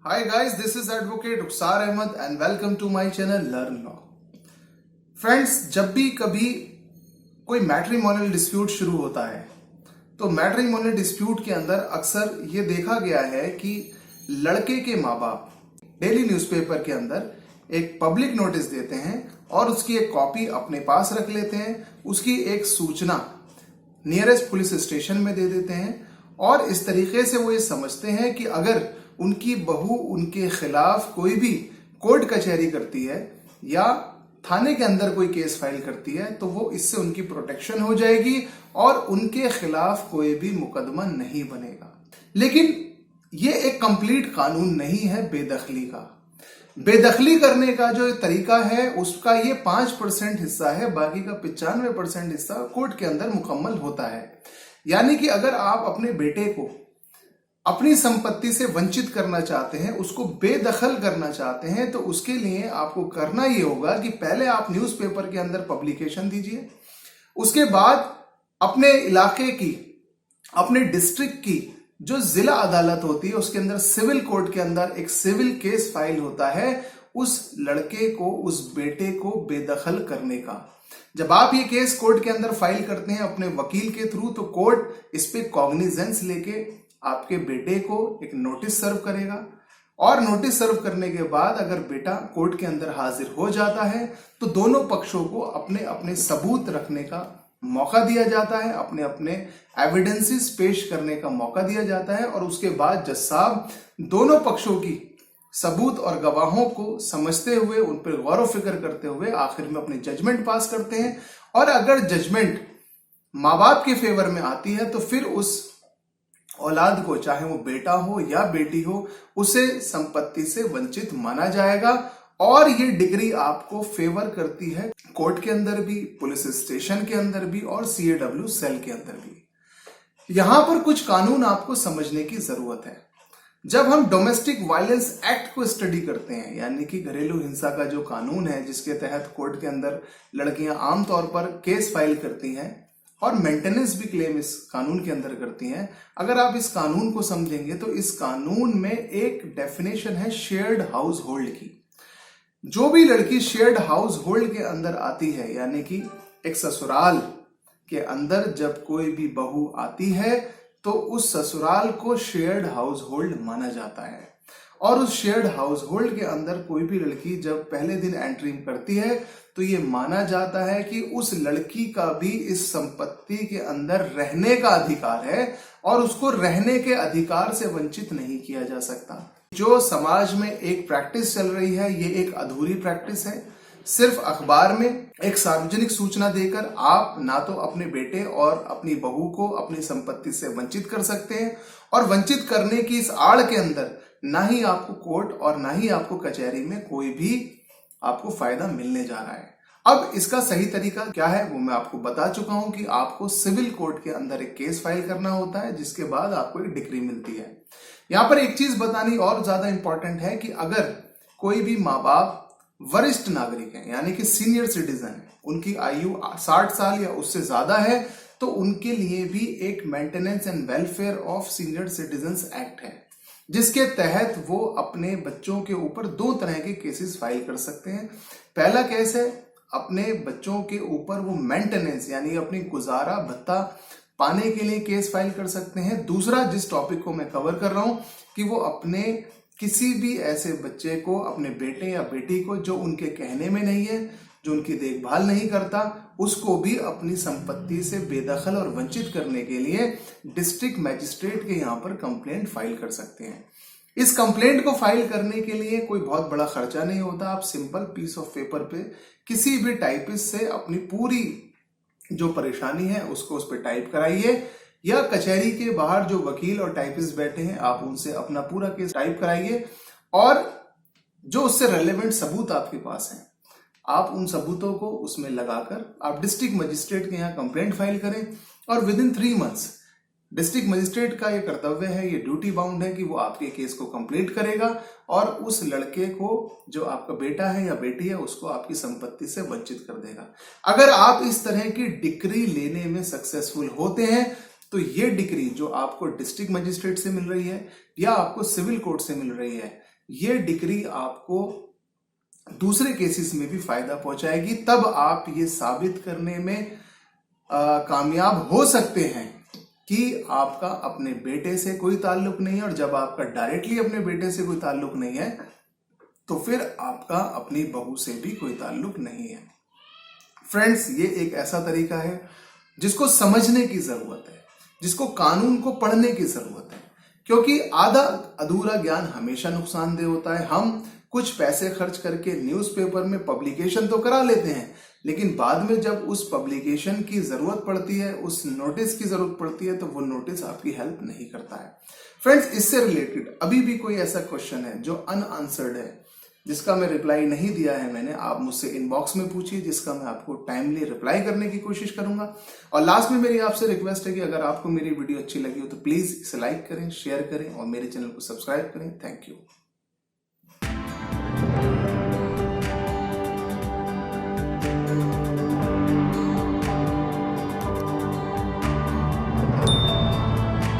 Hi guys, this is Advocate Rukhsar Ahmed and welcome to my channel Learn Law. Friends, जब भी कभी कोई matrimonial dispute शुरू होता है तो मैट्रिमोनियल डिस्प्यूट के अंदर अक्सर ये देखा गया है कि लड़के के माँ बाप डेली न्यूज़पेपर के अंदर एक पब्लिक नोटिस देते हैं और उसकी एक कॉपी अपने पास रख लेते हैं, उसकी एक सूचना नियरेस्ट पुलिस स्टेशन में दे देते हैं और इस तरीके से वो ये समझते हैं कि अगर उनकी बहू उनके खिलाफ कोई भी कोर्ट कचहरी करती है या थाने के अंदर कोई केस फाइल करती है तो वो इससे उनकी प्रोटेक्शन हो जाएगी और उनके खिलाफ कोई भी मुकदमा नहीं बनेगा। लेकिन ये एक कंप्लीट कानून नहीं है बेदखली का। बेदखली करने का जो तरीका है उसका ये 5% हिस्सा है, बाकी का 95% हिस्सा कोर्ट के अंदर मुकम्मल होता है। यानी कि अगर आप अपने बेटे को अपनी संपत्ति से वंचित करना चाहते हैं, उसको बेदखल करना चाहते हैं, तो उसके लिए आपको करना ये होगा कि पहले आप न्यूज़पेपर के अंदर पब्लिकेशन दीजिए, उसके बाद अपने इलाके की, अपने डिस्ट्रिक्ट की जो जिला अदालत होती है उसके अंदर सिविल कोर्ट के अंदर एक सिविल केस फाइल होता है उस लड़के को, उस बेटे को बेदखल करने का। जब आप ये केस कोर्ट के अंदर फाइल करते हैं अपने वकील के थ्रू तो कोर्ट इस पे कॉग्निजेंस लेके आपके बेटे को एक नोटिस सर्व करेगा और नोटिस सर्व करने के बाद अगर बेटा कोर्ट के अंदर हाजिर हो जाता है तो दोनों पक्षों को अपने अपने सबूत रखने का मौका दिया जाता है, अपने अपने एविडेंसेस पेश करने का मौका दिया जाता है और उसके बाद जज साहब दोनों पक्षों की सबूत और गवाहों को समझते हुए उन पर गौर फिक्र करते हुए आखिर में अपनी जजमेंट पास करते हैं। और अगर जजमेंट माँ बाप के फेवर में आती है तो फिर उस औलाद को, चाहे वो बेटा हो या बेटी हो, उसे संपत्ति से वंचित माना जाएगा और ये डिग्री आपको फेवर करती है कोर्ट के अंदर भी, पुलिस स्टेशन के अंदर भी और CAW सेल के अंदर भी। यहां पर कुछ कानून आपको समझने की जरूरत है। जब हम डोमेस्टिक वायलेंस एक्ट को स्टडी करते हैं, यानी कि घरेलू हिंसा का जो कानून है जिसके तहत कोर्ट के अंदर लड़कियां आमतौर पर केस फाइल करती हैं और मेंटेनेंस भी क्लेम इस कानून के अंदर करती हैं, अगर आप इस कानून को समझेंगे तो इस कानून में एक डेफिनेशन है शेयर्ड हाउस होल्ड की। जो भी लड़की शेयर्ड हाउस होल्ड के अंदर आती है, यानी कि एक ससुराल के अंदर जब कोई भी बहू आती है तो उस ससुराल को शेयर्ड हाउस होल्ड माना जाता है और उस शेयर्ड हाउस होल्ड के अंदर कोई भी लड़की जब पहले दिन एंट्री करती है तो ये माना जाता है कि उस लड़की का भी इस संपत्ति के अंदर रहने का अधिकार है और उसको रहने के अधिकार से वंचित नहीं किया जा सकता। जो समाज में एक प्रैक्टिस चल रही है ये एक अधूरी प्रैक्टिस है। सिर्फ अखबार में एक सार्वजनिक सूचना देकर आप ना तो अपने बेटे और अपनी बहू को अपनी संपत्ति से वंचित कर सकते हैं और वंचित करने की इस आड़ के अंदर ना ही आपको कोर्ट और ना ही आपको कचहरी में कोई भी आपको फायदा मिलने जा रहा है। अब इसका सही तरीका क्या है वो मैं आपको बता चुका हूं कि आपको सिविल कोर्ट के अंदर एक केस फाइल करना होता है जिसके बाद आपको एक डिग्री मिलती है। यहां पर एक चीज बतानी और ज्यादा इंपॉर्टेंट है कि अगर कोई भी माँ बाप वरिष्ठ नागरिक है, यानी कि सीनियर सिटीजन है, उनकी आयु 60 साल या उससे ज्यादा है तो उनके लिए भी एक maintenance and welfare of senior citizens act है जिसके तहत वो अपने बच्चों के ऊपर 2 तरह के केसेस फाइल कर सकते हैं। पहला केस है अपने बच्चों के ऊपर वो मेंटेनेंस यानी अपनी गुजारा भत्ता पाने के लिए केस फाइल कर सकते हैं। दूसरा जिस टॉपिक को मैं कवर कर रहा हूं कि वो अपने किसी भी ऐसे बच्चे को, अपने बेटे या बेटी को जो उनके कहने में नहीं है, जो उनकी देखभाल नहीं करता, उसको भी अपनी संपत्ति से बेदखल और वंचित करने के लिए डिस्ट्रिक्ट मैजिस्ट्रेट के यहाँ पर कंप्लेंट फाइल कर सकते हैं। इस कंप्लेंट को फाइल करने के लिए कोई बहुत बड़ा खर्चा नहीं होता। आप सिंपल पीस ऑफ पेपर पे किसी भी टाइपिस्ट से अपनी पूरी जो परेशानी है उसको उस पर टाइप कराइए या कचहरी के बाहर जो वकील और टाइपिस्ट बैठे हैं आप उनसे अपना पूरा केस टाइप कराइए और जो उससे रेलेवेंट सबूत आपके पास हैं आप उन सबूतों को उसमें लगाकर आप डिस्ट्रिक्ट मजिस्ट्रेट के यहाँ कंप्लेंट फाइल करें और with in 3 months district magistrate का ये कर्तव्य है, ये ड्यूटी बाउंड है कि वो आपके केस को कंप्लीट करेगा और उस लड़के को जो आपका बेटा है या बेटी है उसको आपकी संपत्ति से वंचित कर देगा। अगर आप इस तरह की डिग्री लेने में सक्सेसफुल होते हैं तो ये डिग्री जो आपको डिस्ट्रिक्ट मजिस्ट्रेट से मिल रही है या आपको सिविल कोर्ट से मिल रही है, ये डिग्री आपको दूसरे केसेस में भी फायदा पहुंचाएगी। तब आप ये साबित करने में कामयाब हो सकते हैं कि आपका अपने बेटे से कोई ताल्लुक नहीं है, और जब आपका डायरेक्टली अपने बेटे से कोई ताल्लुक नहीं है तो फिर आपका अपनी बहू से भी कोई ताल्लुक नहीं है। फ्रेंड्स, ये एक ऐसा तरीका है जिसको समझने की जरूरत है, जिसको कानून को पढ़ने की जरूरत है, क्योंकि आधा अधूरा ज्ञान हमेशा नुकसानदेह होता है। हम कुछ पैसे खर्च करके न्यूज़पेपर में पब्लिकेशन तो करा लेते हैं, लेकिन बाद में जब उस पब्लिकेशन की जरूरत पड़ती है, उस नोटिस की जरूरत पड़ती है, तो वो नोटिस आपकी हेल्प नहीं करता है। फ्रेंड्स, इससे रिलेटेड अभी भी कोई ऐसा क्वेश्चन है जो अनआंसर्ड है, जिसका मैं रिप्लाई नहीं दिया है मैंने, आप मुझसे इनबॉक्स में पूछिए, जिसका मैं आपको टाइमली रिप्लाई करने की कोशिश करूंगा। और लास्ट में मेरी आपसे रिक्वेस्ट है कि अगर आपको मेरी वीडियो अच्छी लगी हो तो प्लीज इसे लाइक करें, शेयर करें और मेरे चैनल को सब्सक्राइब करें। Thank you.